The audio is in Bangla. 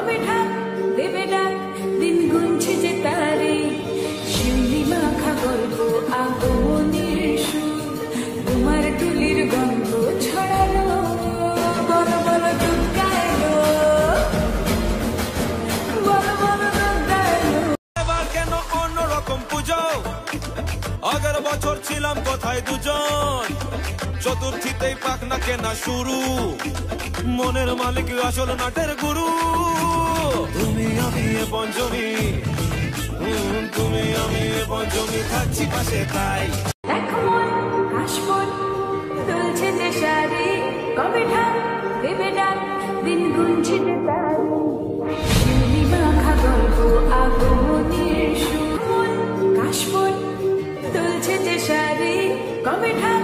কবে ঠাক দেবে ডাক দিন গুনছে যে তারে শিউলি মাখা গল্প আগমনের সুর তোমার তুলির গন্ধ ছড়ালো বলো বলো দুর্গা এলো বলো বলো দুর্গা এলো এবার কেন অন্যরকম পুজো আগের বছর ছিলাম কোথায় দুজন চতুর্থীতেই পাখনা কেনা শুরু মনের মালিক আসল নাটের গুরু তুমি আমি এ পঞ্চমী তুমি আমি এ পঞ্চমী থাকছি পাশে তাই দেখো মন কাশবন তুলছে যে শাড়ি কবে ঠাক দেবে ডাক দিন গুনছে যে তারে শিউলি মাখা গল্প আগমনের সুর মন কাশবন তুলছে যে শাড়ি কবে ঠাক